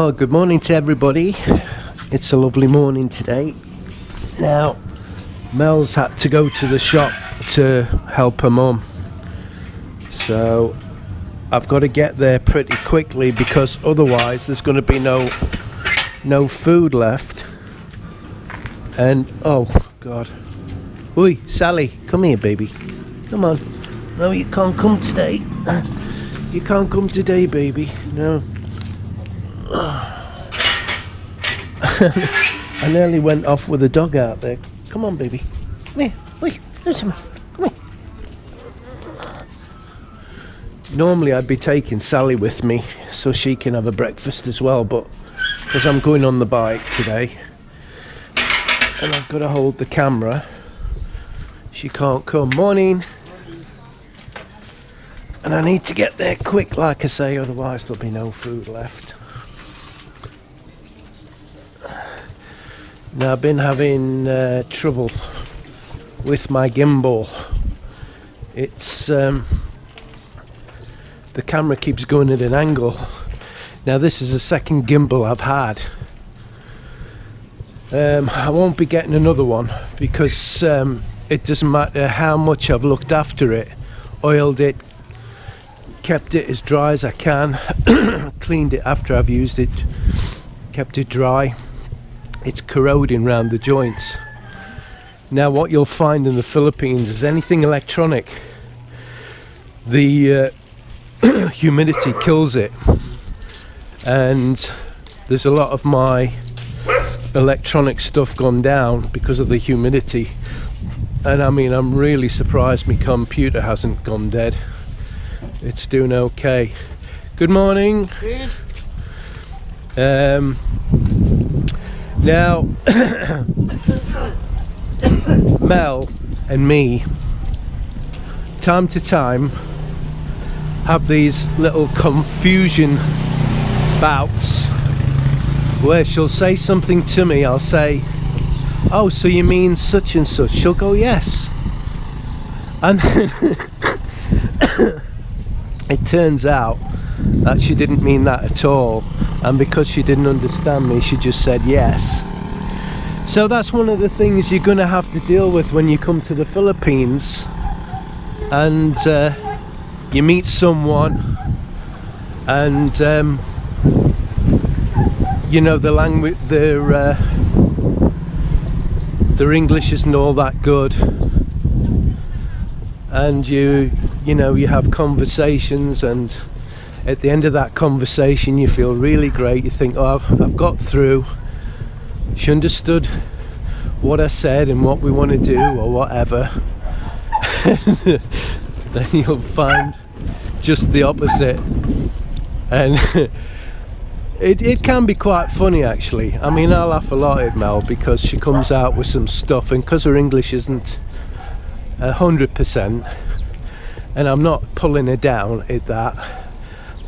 Well, good morning to everybody. It's a lovely morning today. Now, Mel's had to go to the shop to help her mum. So, I've got to get there pretty quickly because otherwise there's going to be no food left. And, oh, God. Oi, Sally, come here, baby. Come on. No, you can't come today. You can't come today, baby. No. I nearly went off with a dog out there. Come on, baby. Come here. Oi, come here. Normally I'd be taking Sally with me so she can have a breakfast as well, but because I'm going on the bike today and I've got to hold the camera, she can't come. Morning. And I need to get there quick, like I say, otherwise there'll be no food left. Now, I've been having trouble with my gimbal. It's the camera keeps going at an angle. Now, this is the second gimbal I've had. I won't be getting another one because it doesn't matter how much I've looked after it, oiled it, kept it as dry as I can, cleaned it after I've used it, kept it dry. It's corroding around the joints. Now, what you'll find in the Philippines is anything electronic, the humidity kills it, and there's a lot of my electronic stuff gone down because of the humidity. And I mean, I'm really surprised my computer hasn't gone dead. It's doing okay. Good morning. Now, Mel and me, time to time, have these little confusion bouts where she'll say something to me, I'll say, oh, so you mean such and such? She'll go, yes. And then it turns out that she didn't mean that at all, and because she didn't understand me, she just said yes. So that's one of the things you're going to have to deal with when you come to the Philippines and you meet someone and you know, the language, their English isn't all that good, and you know, you have conversations, and at the end of that conversation you feel really great. You think, oh, I've got through. She understood what I said and what we want to do or whatever. Then you'll find just the opposite, and it can be quite funny actually. I mean, I laugh a lot at Mel because she comes out with some stuff, and because her English isn't 100%, and I'm not pulling her down at that.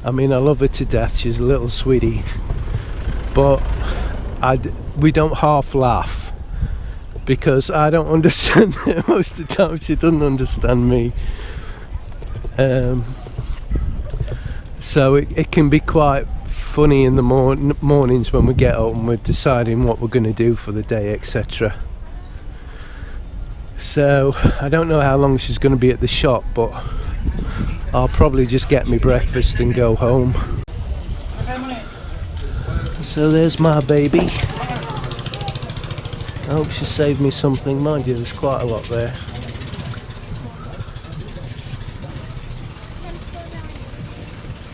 I mean, I love her to death, she's a little sweetie, but we don't half laugh because I don't understand her most of the time. She doesn't understand me, so it can be quite funny in the mornings when we get up and we're deciding what we're going to do for the day, etc. So I don't know how long she's going to be at the shop, but I'll probably just get me breakfast and go home. So there's my baby. I hope she saved me something. Mind you, there's quite a lot there.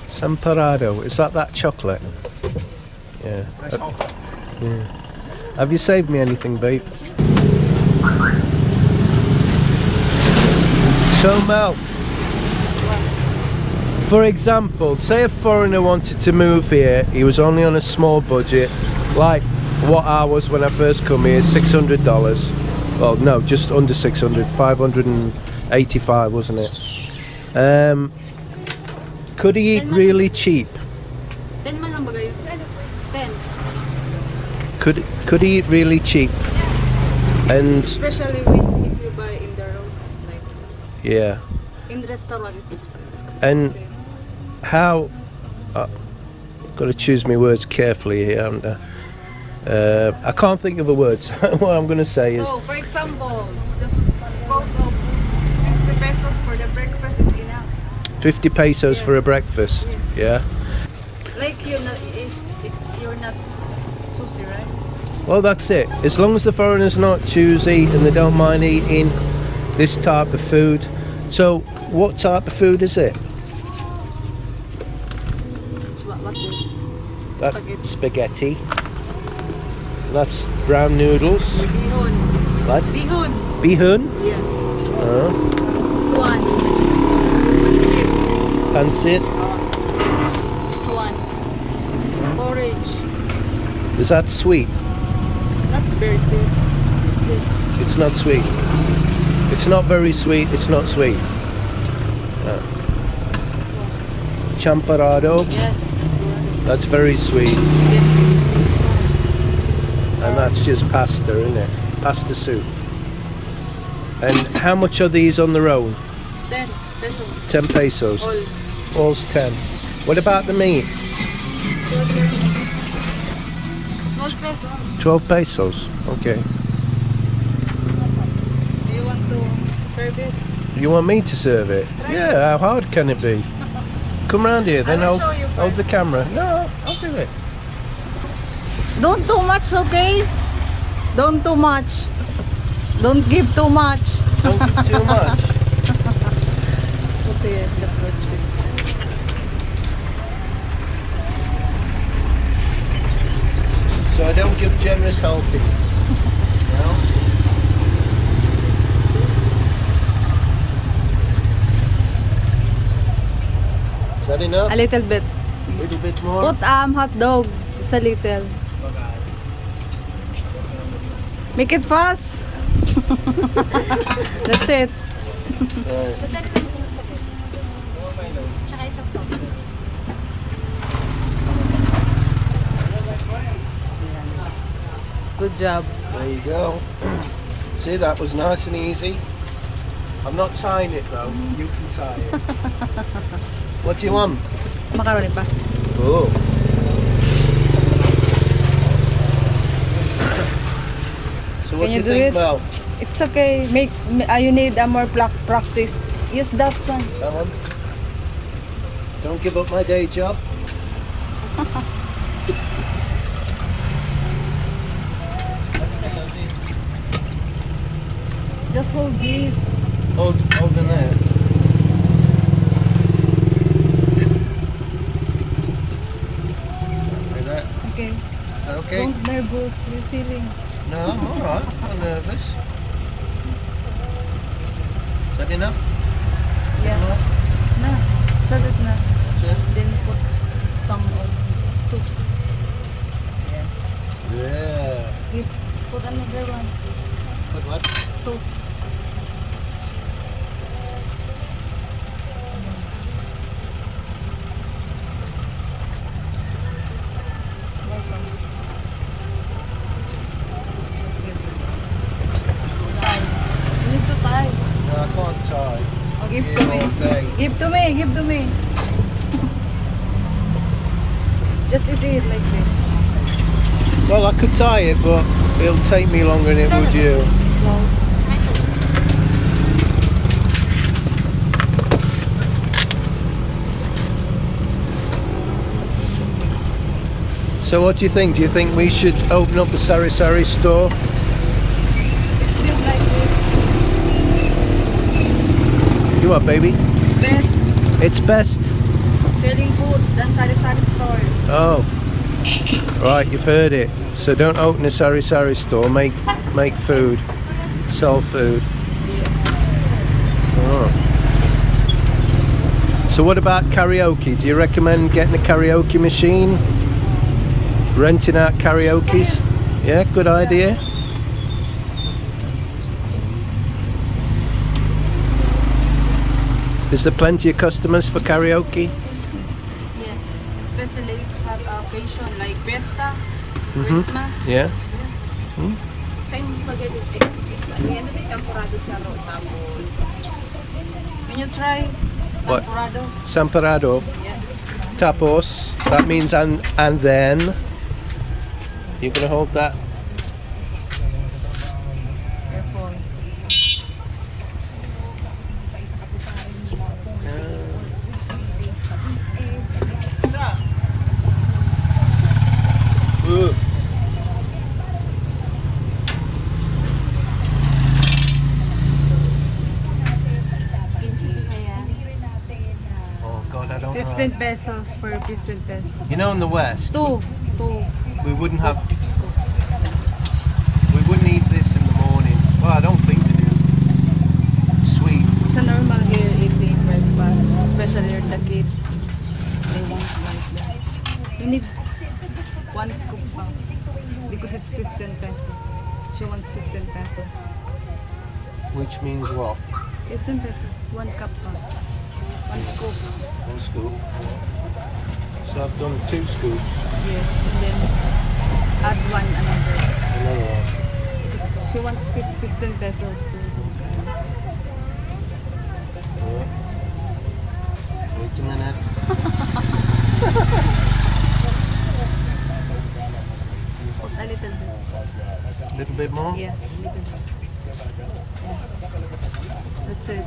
Samparado, is that chocolate? Yeah. Yeah. Have you saved me anything, babe? So Mel, for example, say a foreigner wanted to move here, he was only on a small budget, like what I was when I first come here, $600. Well, no, just under 600, 585, wasn't it? Could he eat really cheap? 10 man lang ba kayo? 10. Could he eat really cheap? And Especially when if you buy in the road, like yeah. in the restaurant, it's And how Got to choose my words carefully here, haven't I? I can't think of a word. So what I'm going to say is So, for example, just cost of 50 pesos for the breakfast is enough. 50 pesos for a Yes. breakfast. Yes. Yeah. Like you're not, you're not choosy, right? Well, that's it. As long as the foreigners not choosy and they don't mind eating this type of food. So, what type of food is it? What is? That Spaghetti. spaghetti. That's brown noodles. Bihon. What? Bihon. Bihun. Yes. Uh, Swan. pancit. Swan. Porridge. Is that sweet? That's very sweet. It's sweet. It's not sweet. It's not very sweet. It's not sweet. Swan. Champorado. Yes. That's very sweet. Yes. And that's just pasta, isn't it? Pasta soup. And how much are these on their own? 10 pesos. 10 pesos. All. All's 10. What about the meat? 12 pesos. 12 pesos. 12 pesos. Okay. Do you want to serve it? You want me to serve it? Yeah, how hard can it be? Come round here, then I will I'll show you hold first. the camera. No, I'll do it. Don't too much, okay? Don't too much. Don't give too much. Don't give too much. Okay, the plastic. So I don't give generous helpings. No? Is that enough? A little bit. A little bit more? Put hot dog. Just a little. Make it fast. That's it. Tsaka isang sauce. Good job. There you go. See, that was nice and easy. I'm not tying it though. You can tie it. What do you want? Macaroni pa. Oh. So what Can do you you do think, it? Mel? It's okay. You need a more practice. Use that one. That one? Don't give up my day job. Just hold this. Hold in there. Like that. Okay. Okay. Don't nervous. You're chilling. No, I'm alright. I'm not nervous. Is that enough? Yeah. Na. That's it na. That's it? Then put some of soup. Yeah. Yeah. Put another one. Put what? Soup. You need to tie. No, I can't tie. Oh, give Here to all me. day. Give to me. Give to me. Just easy it like this. Well, I could tie it, but it'll take me longer than it would you. No. So what do you think? Do you think we should open up a sari sari store? It's just like this. You what, baby? It's best. It's best. Selling food than sari-sari store. Oh, right, you've heard it. So don't open a sari sari store. Make food, sell food. Yes. Oh. So what about karaoke? Do you recommend getting a karaoke machine? Renting out karaoke's? Yeah, good idea. Is there plenty of customers for karaoke? Yeah. Especially if you have occasion like Fiesta, Mhm. Christmas. Yeah. Same spaghetti. Ano may champurado sa ro. Tapos, can you try What? champurado? Samparado. Yeah. tapos. That means and then. You're gonna hold that. Careful. Ooh. Oh God, I don't 15 know. pesos for 15 pesos. You know, in the West, Two. we wouldn't have. We wouldn't eat this in the morning. Well, I don't think they do. Sweet. It's a normal here eating breakfast, especially the kids. They want like that. You need one scoop pa because it's 15 pesos. She wants 15 pesos. Which means what? 15 pesos. One cup pa. One scoop. One scoop. So I've done 2 scoops. Yes. And then add one another. Another one. Because she wants 15 pesos. So, Yeah. Wait a minute. a little bit. A little bit more? Yeah, a little bit. Yeah. That's it.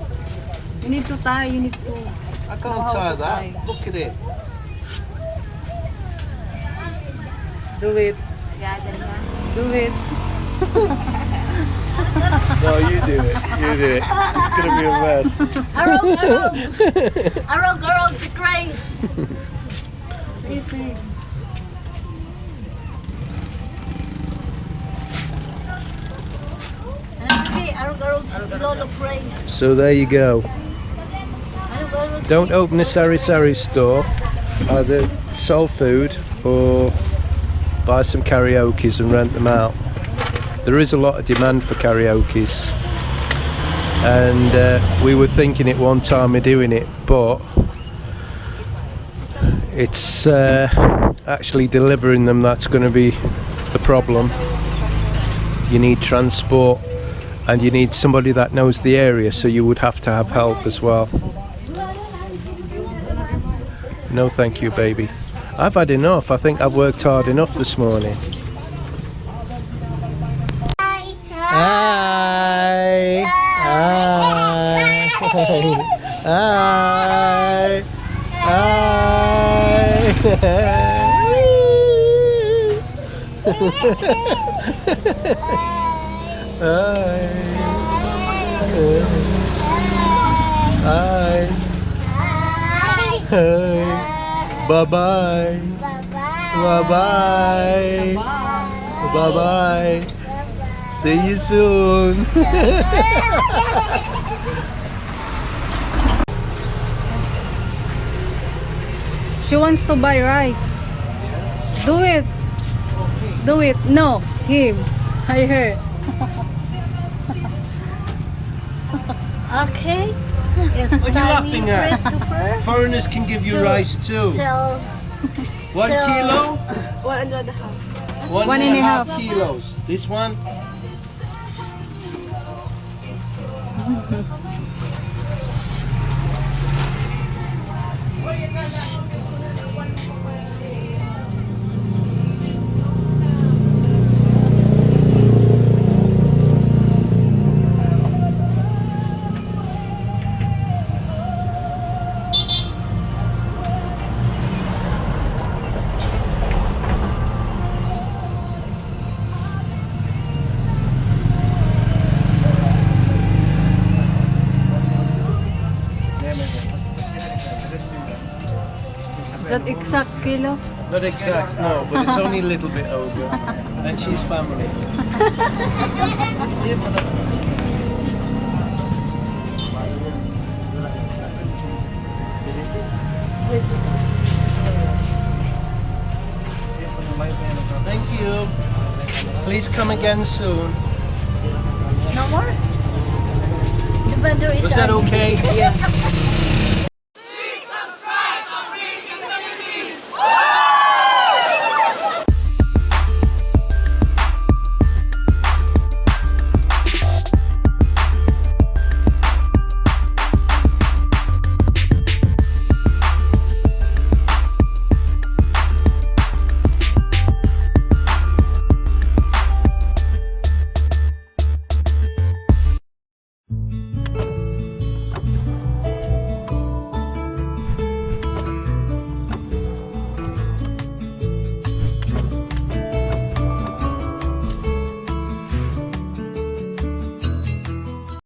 You need to tie. You need to. I know can't how tie to that. tie. Look at it. Do it. Do it. No, you do it. You do it. It's gonna be a mess. Arog, si Grace. It's easy. Arog, Lolo Grace. So there you go. Arog, Don't open a Sari Sari store. Either sell food or buy some karaokes and rent them out. There is a lot of demand for karaokes, and we were thinking at one time of doing it, but it's actually delivering them that's going to be the problem. You need transport and you need somebody that knows the area, so you would have to have help as well. No thank you, baby. I've had enough. I think I've worked hard enough this morning. Hi. Hi. Hi. Hi. Bye-bye. Bye-bye. Bye-bye. See you soon. She wants to buy rice. Do it. Do it. No, him. I heard. Okay. It's What are you laughing at? Christopher. Foreigners can give you rice too. Sell 1 kilo? 1.5. One and a half kilos. This one? Is that exact kilo? Not exact, no, but it's only a little bit over. And she's family. Thank you. Please come again soon. No more? The vendor is Was that okay? Yeah.